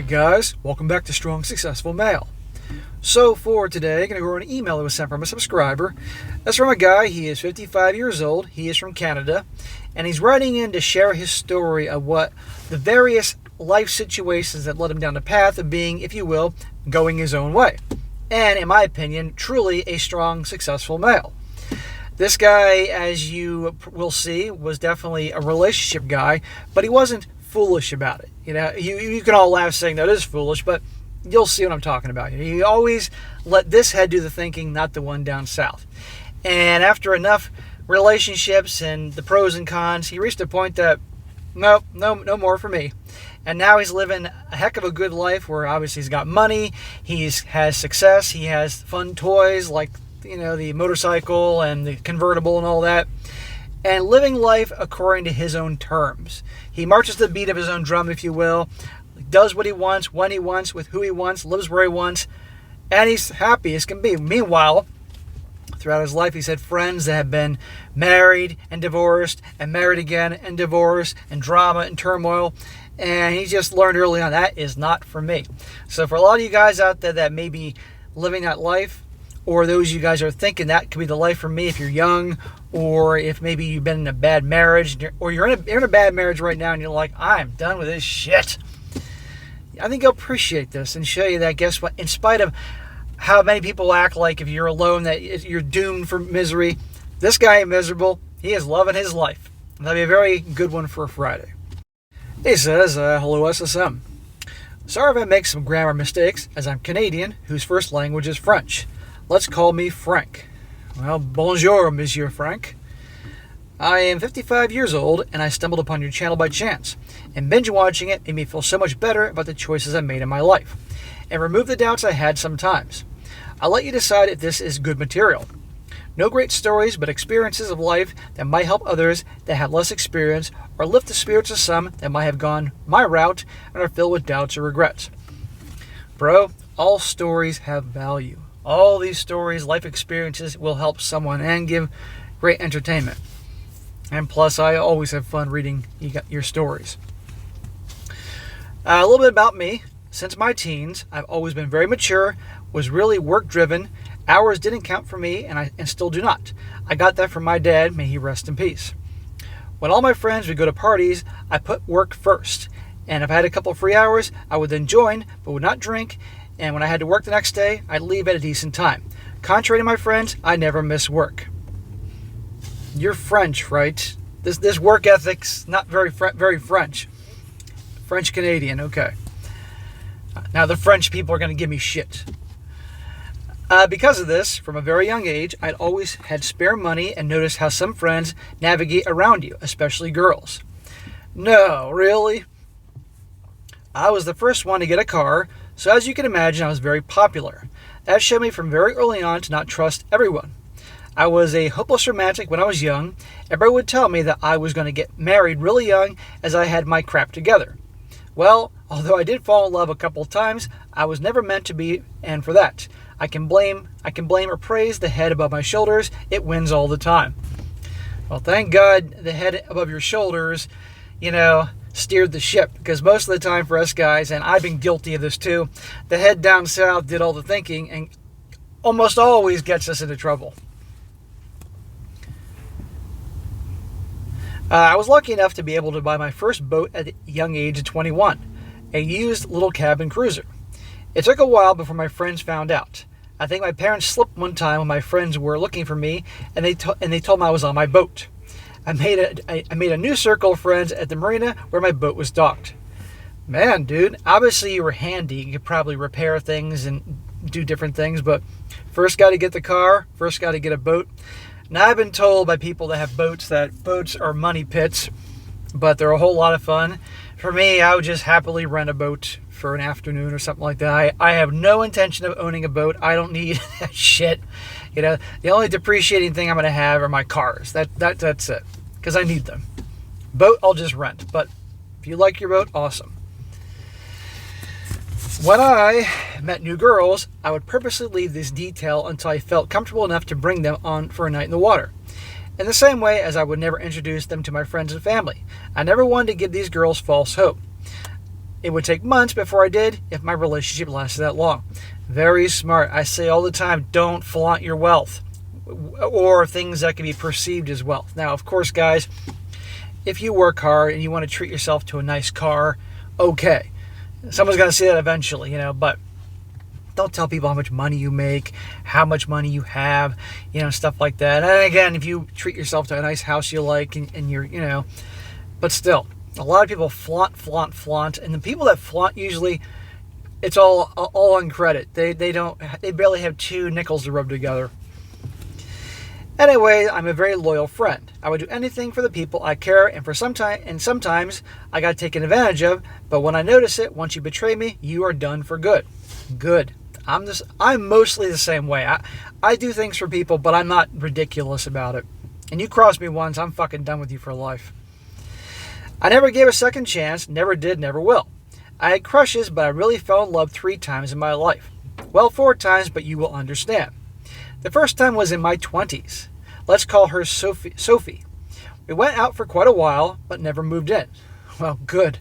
Alright guys, welcome back to Strong Successful Mail. So for today, I'm going to go over an email that was sent from a subscriber. That's from a guy. He is 55 years old. He is from Canada. And he's writing in to share his story of what the various life situations that led him down the path of being, if you will, going his own way. And in my opinion, truly a strong, successful male. This guy, as you will see, was definitely a relationship guy, but he wasn't foolish about it. You know, you can all laugh saying that is foolish, but you'll see what I'm talking about. He always let this head do the thinking, not the one down south. And after enough relationships and the pros and cons, he reached a point that no more for me. And now he's living a heck of a good life where obviously he's got money, has success, he has fun toys like, you know, the motorcycle and the convertible and all that, and living life according to his own terms. He marches to the beat of his own drum, if you will, does what he wants, when he wants, with who he wants, lives where he wants, and he's happy as can be. Meanwhile, throughout his life, he's had friends that have been married and divorced, and married again and divorced, and drama and turmoil, and he just learned early on that is not for me. So for a lot of you guys out there that may be living that life, or those you guys are thinking that could be the life for me if you're young, or if maybe you've been in a bad marriage, or you're in a bad marriage right now and you're like, I'm done with this shit. I think you'll appreciate this and show you that, guess what, in spite of how many people act like if you're alone that you're doomed for misery, this guy ain't miserable. He is loving his life. That'll be a very good one for a Friday. He says, hello SSM. Sorry if I make some grammar mistakes, as I'm Canadian, whose first language is French. Let's call me Frank. Well, bonjour, Monsieur Frank. I am 55 years old, and I stumbled upon your channel by chance, and binge watching it made me feel so much better about the choices I made in my life, and removed the doubts I had sometimes. I'll let you decide if this is good material. No great stories, but experiences of life that might help others that have less experience, or lift the spirits of some that might have gone my route and are filled with doubts or regrets. Bro, all stories have value. All these stories, life experiences will help someone and give great entertainment. And plus, I always have fun reading your stories. A little bit about me. Since my teens, I've always been very mature, was really work-driven. Hours didn't count for me, and still do not. I got that from my dad, may he rest in peace. When all my friends would go to parties, I put work first. And if I had a couple of free hours, I would then join, but would not drink. And when I had to work the next day, I'd leave at a decent time. Contrary to my friends, I never miss work. You're French, right? This work ethic's not very French. French Canadian, okay. Now the French people are going to give me shit. Because of this, from a very young age, I'd always had spare money and noticed how some friends navigate around you, especially girls. No, really? I was the first one to get a car, so as you can imagine, I was very popular. That showed me from very early on to not trust everyone. I was a hopeless romantic when I was young. Everybody would tell me that I was going to get married really young as I had my crap together. Well, although I did fall in love a couple of times, I was never meant to be, and for that, I can blame or praise the head above my shoulders. It wins all the time. Well, thank God the head above your shoulders, steered the ship, because most of the time for us guys, and I've been guilty of this too, the head down south did all the thinking and almost always gets us into trouble. I was lucky enough to be able to buy my first boat at the young age of 21, a used little cabin cruiser. It took a while before my friends found out. I think my parents slipped one time when my friends were looking for me, and they told me I was on my boat. I made a new circle of friends at the marina where my boat was docked. Man, dude, obviously you were handy. You could probably repair things and do different things, but first got to get the car, first got to get a boat. Now, I've been told by people that have boats that boats are money pits, but they're a whole lot of fun. For me, I would just happily rent a boat for an afternoon or something like that. I have no intention of owning a boat. I don't need that shit. The only depreciating thing I'm going to have are my cars. That's it, because I need them. Boat, I'll just rent. But if you like your boat, awesome. When I met new girls, I would purposely leave this detail until I felt comfortable enough to bring them on for a night in the water. In the same way as I would never introduce them to my friends and family. I never wanted to give these girls false hope. It would take months before I did if my relationship lasted that long. Very smart. I say all the time, don't flaunt your wealth or things that can be perceived as wealth. Now, of course, guys, if you work hard and you want to treat yourself to a nice car, okay. Someone's going to see that eventually, but don't tell people how much money you make, how much money you have, stuff like that. And again, if you treat yourself to a nice house you like and you're, but still, a lot of people flaunt. And the people that flaunt usually, it's all on credit. They barely have 2 nickels to rub together. Anyway, I'm a very loyal friend. I would do anything for the people I care, and sometimes I got taken advantage of, but when I notice it, once you betray me, you are done for good. Good. I'm mostly the same way. I do things for people, but I'm not ridiculous about it. And you cross me once, I'm fucking done with you for life. I never gave a second chance, never did, never will. I had crushes, but I really fell in love 3 times in my life. Well, 4 times, but you will understand. The first time was in my 20s. Let's call her Sophie. We went out for quite a while, but never moved in. Well, good.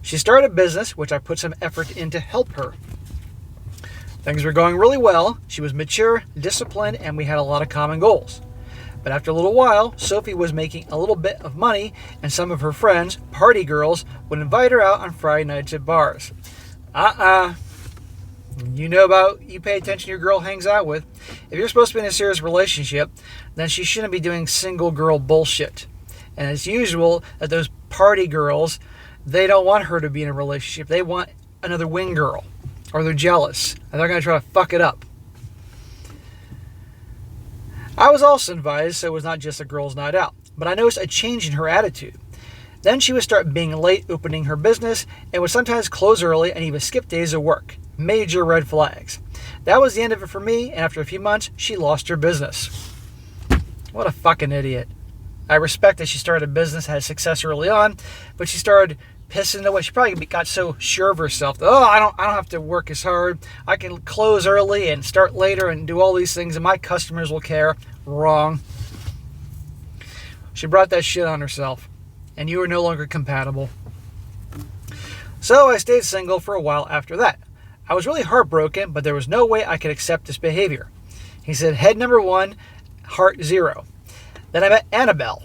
She started a business, which I put some effort in to help her. Things were going really well. She was mature, disciplined, and we had a lot of common goals. But after a little while, Sophie was making a little bit of money, and some of her friends, party girls, would invite her out on Friday nights at bars. You pay attention to your girl hangs out with. If you're supposed to be in a serious relationship, then she shouldn't be doing single girl bullshit. And it's usual that those party girls, they don't want her to be in a relationship. They want another wing girl. Or they're jealous. And they're going to try to fuck it up. I was also invited, so it was not just a girls' night out. But I noticed a change in her attitude. Then she would start being late opening her business and would sometimes close early and even skip days of work. Major red flags. That was the end of it for me, and after a few months, she lost her business. What a fucking idiot. I respect that she started a business, had success early on, but she started pissing away. She probably got so sure of herself that, I don't have to work as hard. I can close early and start later and do all these things, and my customers will care. Wrong. She brought that shit on herself, and you are no longer compatible. So I stayed single for a while after that. I was really heartbroken, but there was no way I could accept this behavior. He said, head number 1, heart 0. Then I met Annabelle.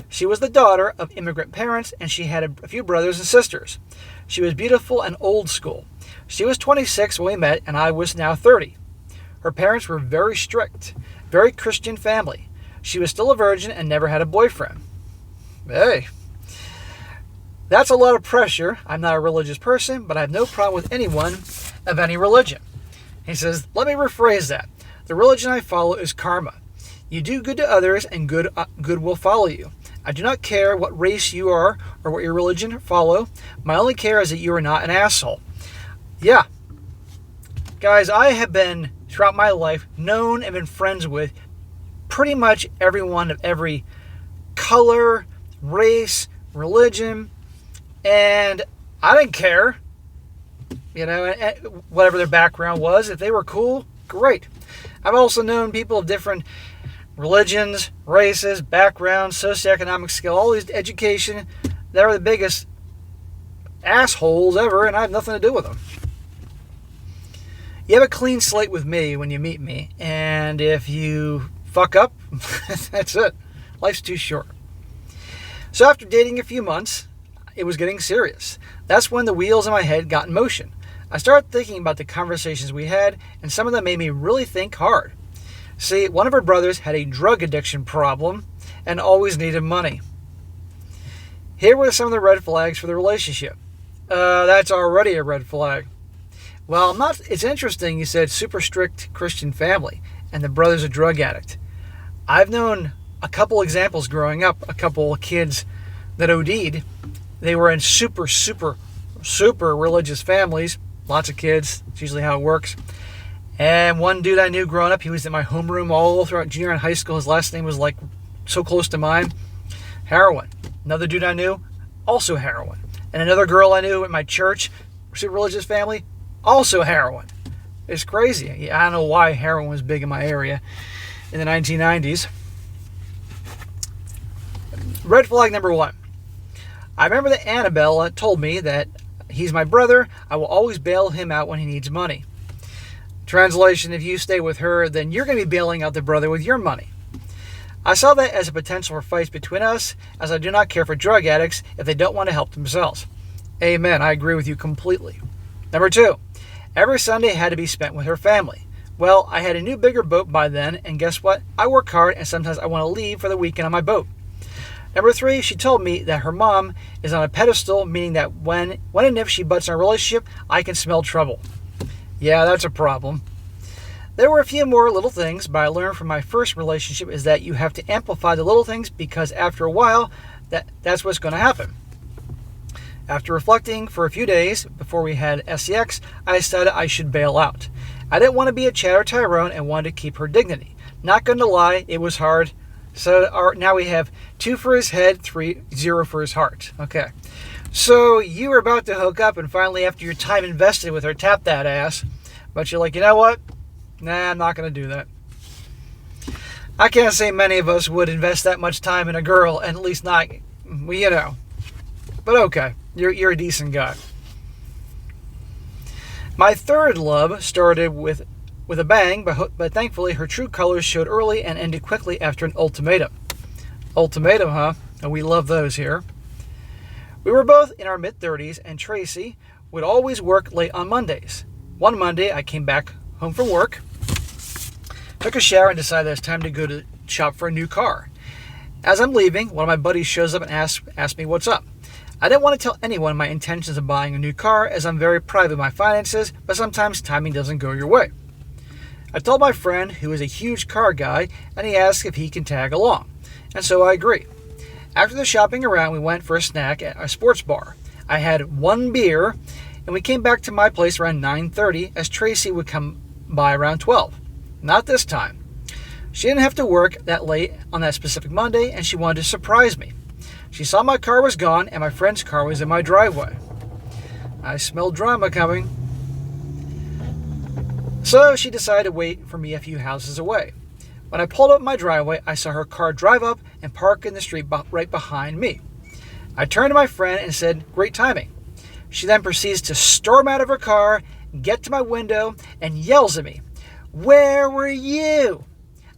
She was the daughter of immigrant parents, and she had a few brothers and sisters. She was beautiful and old school. She was 26 when we met, and I was now 30. Her parents were very strict, very Christian family. She was still a virgin and never had a boyfriend. Hey. That's a lot of pressure. I'm not a religious person, but I have no problem with anyone of any religion. He says, let me rephrase that. The religion I follow is karma. You do good to others and good will follow you. I do not care what race you are or what your religion follow. My only care is that you are not an asshole. Yeah. Guys, I have been, throughout my life, known and been friends with pretty much everyone of every color, race, religion, and I didn't care. Whatever their background was. If they were cool, great. I've also known people of different religions, races, backgrounds, socioeconomic skill, all these education, that are the biggest assholes ever, and I have nothing to do with them. You have a clean slate with me when you meet me, and if you fuck up, that's it. Life's too short. So after dating a few months, it was getting serious. That's when the wheels in my head got in motion. I started thinking about the conversations we had, and some of them made me really think hard. See, one of her brothers had a drug addiction problem and always needed money. Here were some of the red flags for the relationship. That's already a red flag. Well, it's interesting you said super strict Christian family and the brother's a drug addict. I've known a couple examples growing up, a couple of kids that OD'd. They were in super, super, super religious families. Lots of kids. It's usually how it works. And one dude I knew growing up, he was in my homeroom all throughout junior and high school. His last name was like so close to mine. Heroin. Another dude I knew, also heroin. And another girl I knew in my church, super religious family, also heroin. It's crazy. I don't know why heroin was big in my area in the 1990s. Red flag number 1. I remember that Annabelle told me that He's my brother. I will always bail him out when he needs money. Translation, if you stay with her, then you're going to be bailing out the brother with your money. I saw that as a potential for fights between us, as I do not care for drug addicts if they don't want to help themselves. Amen. I agree with you completely. Number 2, every Sunday had to be spent with her family. Well, I had a new bigger boat by then, and guess what? I work hard, and sometimes I want to leave for the weekend on my boat. Number 3, she told me that her mom is on a pedestal, meaning that when and if she butts in a relationship, I can smell trouble. Yeah, that's a problem. There were a few more little things, but I learned from my first relationship is that you have to amplify the little things because after a while, that's what's going to happen. After reflecting for a few days before we had sex, I decided I should bail out. I didn't want to be a chatter tyrone and wanted to keep her dignity. Not going to lie, it was hard. So now we have 2 for his head, 0 for his heart. Okay. So you were about to hook up and finally after your time invested with her, tap that ass. But you're like, you know what? Nah, I'm not going to do that. I can't say many of us would invest that much time in a girl, and at least not, well, you know. But okay, you're a decent guy. My third love started with a bang, but thankfully her true colors showed early and ended quickly after an ultimatum. Ultimatum, huh? And we love those here. We were both in our mid-30s, and Tracy would always work late on Mondays. One Monday, I came back home from work, took a shower, and decided it was time to go to shop for a new car. As I'm leaving, one of my buddies shows up and asks me what's up. I didn't want to tell anyone my intentions of buying a new car, as I'm very private with my finances, but sometimes timing doesn't go your way. I told my friend, who is a huge car guy, and he asked if he can tag along, and so I agreed. After the shopping around, we went for a snack at a sports bar. I had 1 beer, and we came back to my place around 9:30, as Tracy would come by around 12. Not this time. She didn't have to work that late on that specific Monday, and she wanted to surprise me. She saw my car was gone, and my friend's car was in my driveway. I smelled drama coming. So she decided to wait for me a few houses away. When I pulled up my driveway, I saw her car drive up and park in the street right behind me. I turned to my friend and said, "Great timing." She then proceeds to storm out of her car, get to my window, and yells at me, "Where were you?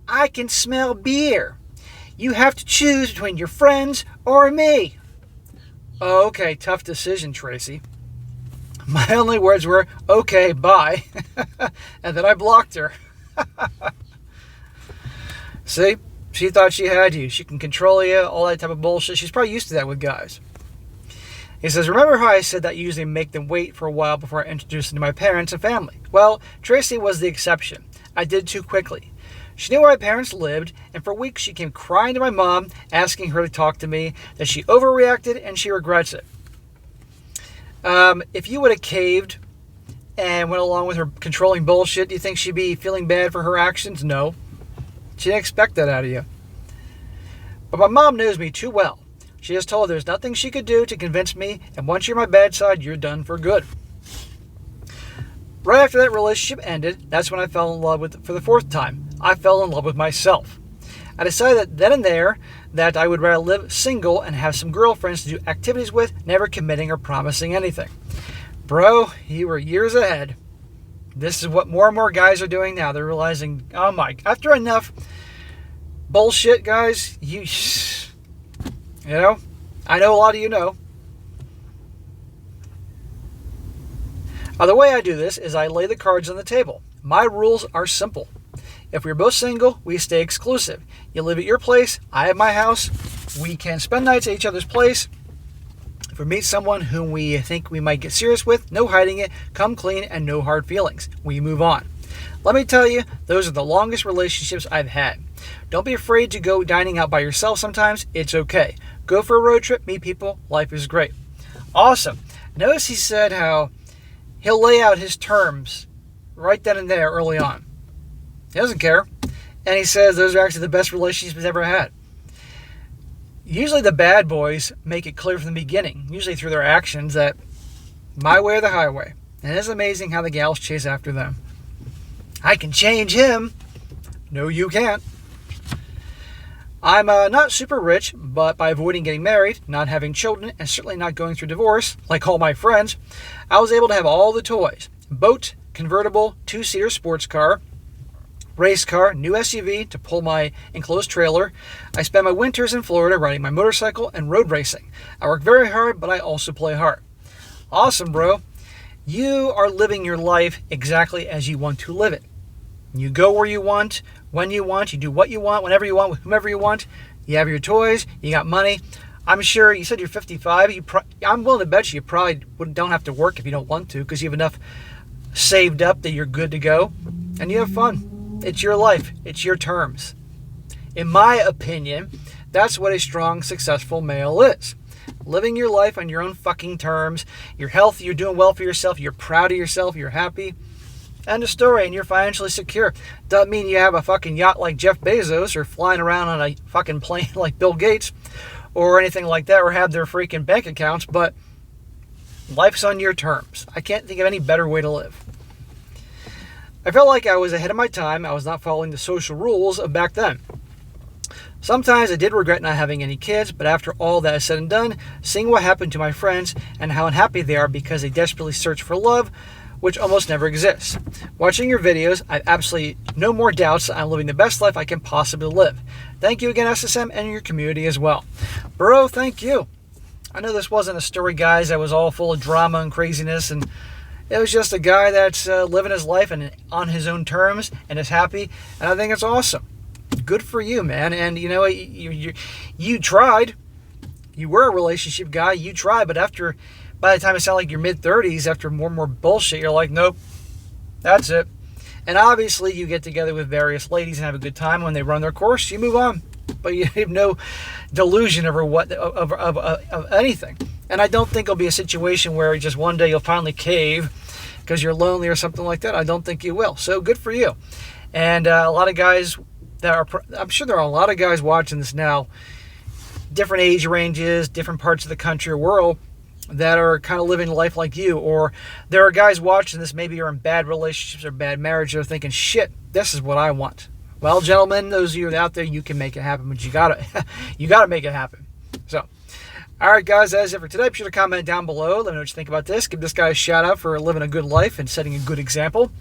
I can smell beer. You have to choose between your friends or me." Oh, okay, tough decision, Tracy. My only words were, "Okay, bye." And then I blocked her. See? She thought she had you. She can control you, all that type of bullshit. She's probably used to that with guys. He says, "Remember how I said that you usually make them wait for a while before I introduce them to my parents and family? Well, Tracy was the exception. I did too quickly. She knew where my parents lived, and for weeks she came crying to my mom, asking her to talk to me, that she overreacted and she regrets it." If you would have caved and went along with her controlling bullshit, do you think she'd be feeling bad for her actions? No. She didn't expect that out of you. But my mom knows me too well. She just told her there's nothing she could do to convince me, and once you're my bad side, you're done for good. Right after that relationship ended, that's when I fell in love for the 4th time. I fell in love with myself. I decided then and there that I would rather live single and have some girlfriends to do activities with, never committing or promising anything. Bro, you were years ahead. This is what more and more guys are doing now. They're realizing, oh my, after enough bullshit, guys, you know, I know a lot of you know. The way I do this is I lay the cards on the table. My rules are simple. If we're both single, we stay exclusive. You live at your place, I have my house. We can spend nights at each other's place. If we meet someone whom we think we might get serious with, no hiding it, come clean, and no hard feelings. We move on. Let me tell you, those are the longest relationships I've had. Don't be afraid to go dining out by yourself sometimes. It's okay. Go for a road trip, meet people. Life is great. Awesome. Notice he said how he'll lay out his terms right then and there early on. He doesn't care. And he says those are actually the best relationships he's ever had. Usually the bad boys make it clear from the beginning, usually through their actions, that my way or the highway. And it is amazing how the gals chase after them. I can change him. No, you can't. I'm not super rich, but by avoiding getting married, not having children, and certainly not going through divorce, like all my friends, I was able to have all the toys. Boat, convertible, 2-seater sports car, race car, new SUV to pull my enclosed trailer. I spend my winters in Florida riding my motorcycle and road racing. I work very hard, but I also play hard. Awesome, bro. You are living your life exactly as you want to live it. You go where you want, when you want, you do what you want, whenever you want, with whomever you want. You have your toys, you got money. I'm sure, you said you're 55. I'm willing to bet you probably don't have to work if you don't want to, because you have enough saved up that you're good to go. And you have fun. It's your life. It's your terms. In my opinion, that's what a strong, successful male is. Living your life on your own fucking terms. You're healthy, you're doing well for yourself, you're proud of yourself, you're happy. End of story, and you're financially secure. Doesn't mean you have a fucking yacht like Jeff Bezos or flying around on a fucking plane like Bill Gates or anything like that, or have their freaking bank accounts, but life's on your terms. I can't think of any better way to live. I felt like I was ahead of my time. I was not following the social rules of back then. Sometimes I did regret not having any kids, but after all that is said and done, seeing what happened to my friends and how unhappy they are because they desperately search for love, which almost never exists. Watching your videos, I have absolutely no more doubts that I'm living the best life I can possibly live. Thank you again, SSM, and your community as well. Bro, thank you. I know this wasn't a story, guys, that was all full of drama and craziness, and it was just a guy that's living his life and on his own terms and is happy, and I think it's awesome. Good for you, man. And you know, you tried. You were a relationship guy. You tried, but by the time it sounded like your mid-30s, after more and more bullshit, you're like, nope, that's it. And obviously, you get together with various ladies and have a good time. When they run their course, you move on. But you have no delusion over of anything. And I don't think it'll be a situation where just one day you'll finally cave because you're lonely or something like that. I don't think you will. So good for you. And a lot of guys I'm sure there are a lot of guys watching this now, different age ranges, different parts of the country or world, that are kind of living life like you. Or there are guys watching this, maybe you're in bad relationships or bad marriage, they're thinking, shit, this is what I want. Well, gentlemen, those of you out there, you can make it happen, but you gotta make it happen. So, all right, guys, that is it for today. Be sure to comment down below. Let me know what you think about this. Give this guy a shout out for living a good life and setting a good example.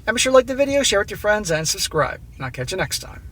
And be sure to like the video, share it with your friends, and subscribe. And I'll catch you next time.